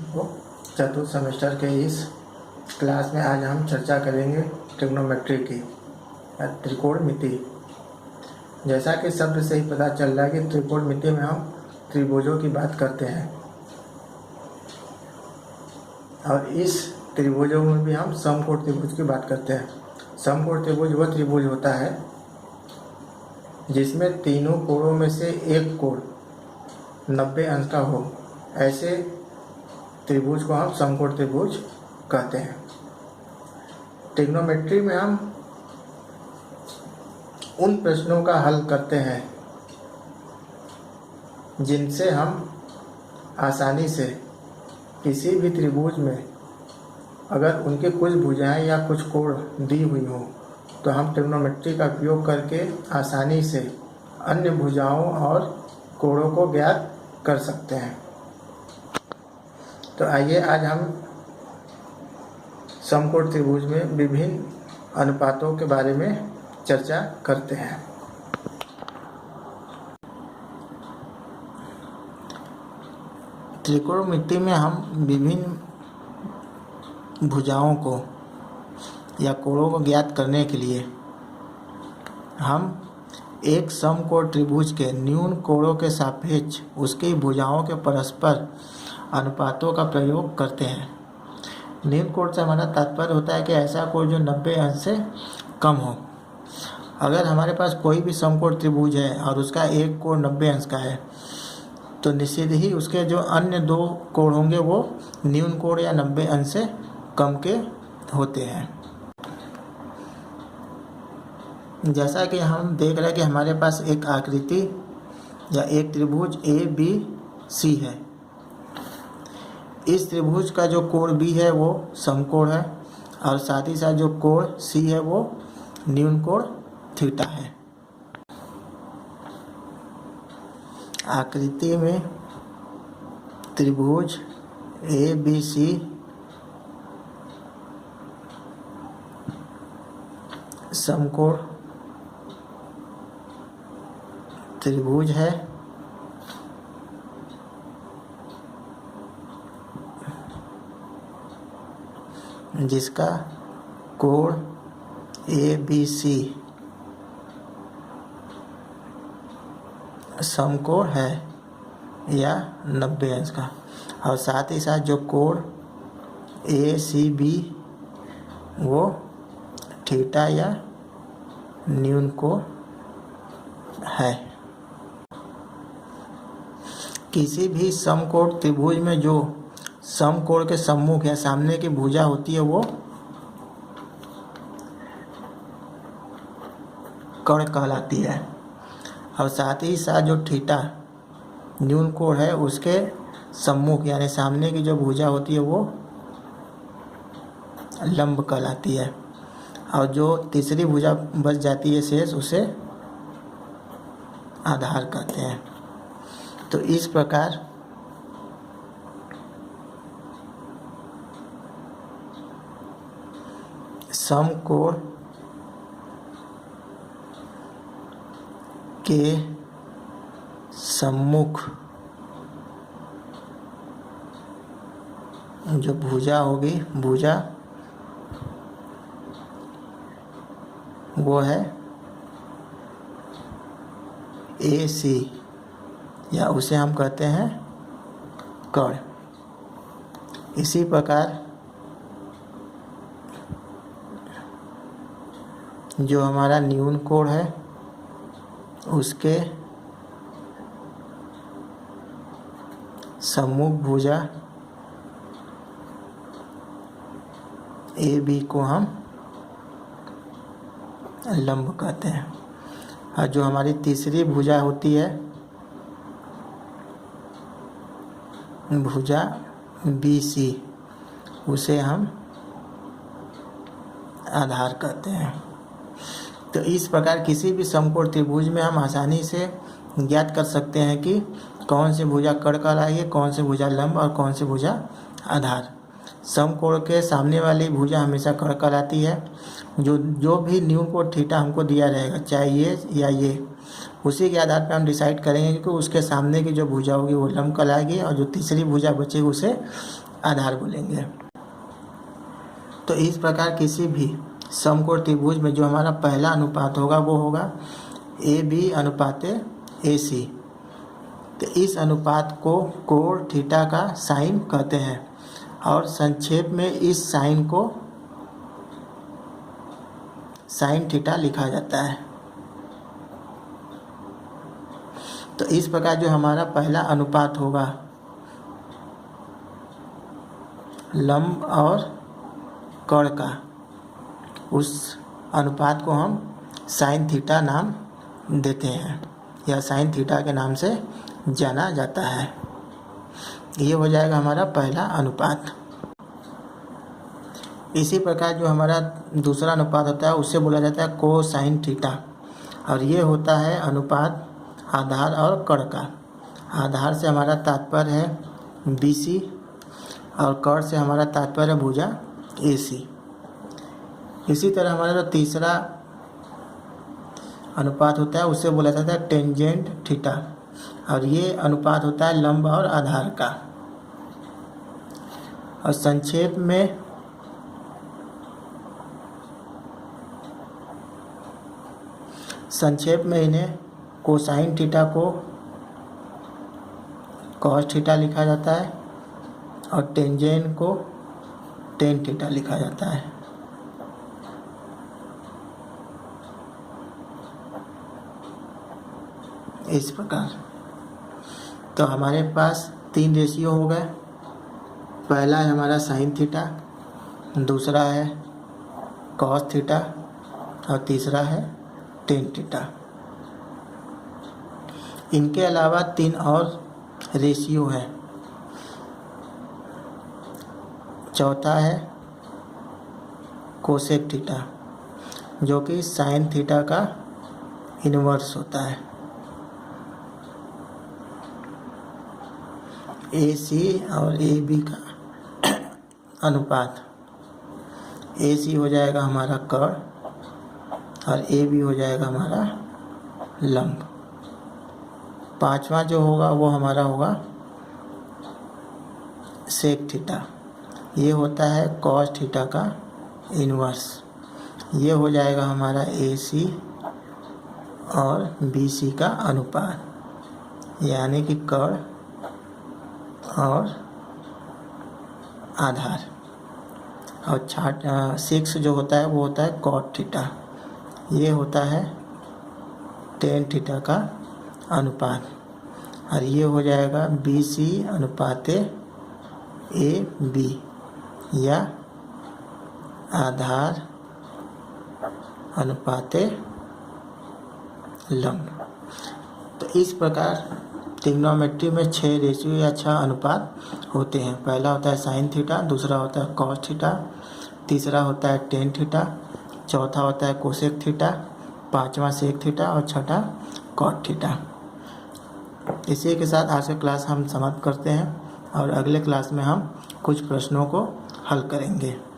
वो चतुर्थ सेमेस्टर के इस क्लास में आज हम चर्चा करेंगे ट्रिग्नोमेट्री की या त्रिकोणमिति। जैसा कि शब्द से ही पता चल रहा है कि त्रिकोणमिति में हम त्रिभुजों की बात करते हैं और इस त्रिभुजों में भी हम समकोण त्रिभुज की बात करते हैं। समकोण त्रिभुज वह त्रिभुज होता है जिसमें तीनों कोणों में से एक कोण 90 अंश का हो, ऐसे त्रिभुज को हम समकोण त्रिभुज कहते हैं। ट्रिग्नोमेट्री में हम उन प्रश्नों का हल करते हैं जिनसे हम आसानी से किसी भी त्रिभुज में अगर उनके कुछ भुजाएं या कुछ कोण दी हुई हों तो हम ट्रिग्नोमेट्री का उपयोग करके आसानी से अन्य भुजाओं और कोणों को ज्ञात कर सकते हैं। तो आइए आज हम समकोण त्रिभुज में विभिन्न अनुपातों के बारे में चर्चा करते हैं। त्रिकोणमिति में हम विभिन्न भुजाओं को या कोणों को ज्ञात करने के लिए हम एक समकोण त्रिभुज के न्यून कोणों के सापेक्ष उसकी भुजाओं के परस्पर अनुपातों का प्रयोग करते हैं। न्यून कोण से हमारा तात्पर्य होता है कि ऐसा कोण जो 90 अंश से कम हो। अगर हमारे पास कोई भी समकोण त्रिभुज है और उसका एक कोण 90 अंश का है तो निश्चित ही उसके जो अन्य दो कोण होंगे वो न्यून कोण या 90 अंश से कम के होते हैं। जैसा कि हम देख रहे हैं कि हमारे पास एक आकृति या एक त्रिभुज ABC है। इस त्रिभुज का जो कोण B है वो समकोण है और साथ ही साथ जो कोण C है वो न्यून कोण थीटा है। आकृति में त्रिभुज ABC समकोण त्रिभुज है जिसका कोण ABC समकोण है या 90 अंश का और साथ ही साथ जो कोण ACB वो थीटा या न्यून कोण है। किसी भी समकोण त्रिभुज में जो समकोण के सम्मुख या सामने की भुजा होती है वो कर्ण कहलाती है और साथ ही साथ जो थीटा न्यून कोण है उसके सम्मुख यानी सामने की जो भुजा होती है वो लंब कहलाती है और जो तीसरी भुजा बच जाती है शेष उसे आधार कहते हैं। तो इस प्रकार समकोण के सम्मुख जो भुजा होगी भुजा वो है AC या उसे हम कहते हैं कर्ण। इसी प्रकार जो हमारा न्यून कोण है उसके सम्मुख भुजा AB को हम लंब कहते हैं और जो हमारी तीसरी भुजा होती है भुजा BC उसे हम आधार कहते हैं। तो इस प्रकार किसी भी समकोण त्रिभुज में हम आसानी से ज्ञात कर सकते हैं कि कौन सी भुजा कर्ण कहलाएगी, कौन सी भुजा लंब और कौन सी भुजा आधार। समकोण के सामने वाली भुजा हमेशा कर्ण कहलाती है। जो भी न्यून कोण थीटा हमको दिया रहेगा, चाहे ये या ये, उसी के आधार पर हम डिसाइड करेंगे कि उसके सामने की जो भुजा होगी वो लंब कहलाएगी और जो तीसरी भुजा बचेगी उसे आधार बोलेंगे। तो इस प्रकार किसी भी समकोण त्रिभुज में जो हमारा पहला अनुपात होगा वो होगा AB अनुपात AC। तो इस अनुपात को कोण थीटा का साइन कहते हैं और संक्षेप में इस साइन को साइन थीटा लिखा जाता है। तो इस प्रकार जो हमारा पहला अनुपात होगा लंब और कर्ण का, उस अनुपात को हम साइन थीटा नाम देते हैं या साइन थीटा के नाम से जाना जाता है। ये हो जाएगा हमारा पहला अनुपात। इसी प्रकार जो हमारा दूसरा अनुपात होता है उससे बोला जाता है कोसाइन थीटा और ये होता है अनुपात आधार और कर्ण का। आधार से हमारा तात्पर्य है BC और कर्ण से हमारा तात्पर्य है भुजा AC। इसी तरह हमारा जो तीसरा अनुपात होता है उससे बोला जाता है टेंजेंट थीटा और ये अनुपात होता है लंब और आधार का। और संक्षेप में इन्हें कोसाइन थीटा को कॉस थीटा लिखा जाता है और टेंजेंट को टेन थीटा लिखा जाता है। इस प्रकार तो हमारे पास 3 रेशियो हो गए। पहला है हमारा साइन थीटा, दूसरा है कॉस थीटा और तीसरा है टेन थीटा। इनके अलावा 3 और रेशियो है। चौथा है कोसेक थीटा जो कि साइन थीटा का इन्वर्स होता है। AC और AB का अनुपात, AC हो जाएगा हमारा कर्ण और AB हो जाएगा हमारा लंब। पांचवा जो होगा वो हमारा होगा सेक थीटा, ये होता है कॉस थीटा का इन्वर्स। ये हो जाएगा हमारा AC और BC का अनुपात यानी कि कर्ण और आधार। और 6 जो होता है वो होता है कॉट थीटा, ये होता है टेन थीटा का अनुपात और ये हो जाएगा BC अनुपात AB या आधार अनुपात लंब। तो इस प्रकार ट्रिग्नोमेट्री में 6 रेशियो या 6 अनुपात होते हैं। पहला होता है साइन थीटा, दूसरा होता है कॉस थीटा, तीसरा होता है टेन थीटा, चौथा होता है कोसेक थीटा, पांचवा सेक थीटा और छठा कॉट थीटा। इसी के साथ आज का क्लास हम समाप्त करते हैं और अगले क्लास में हम कुछ प्रश्नों को हल करेंगे।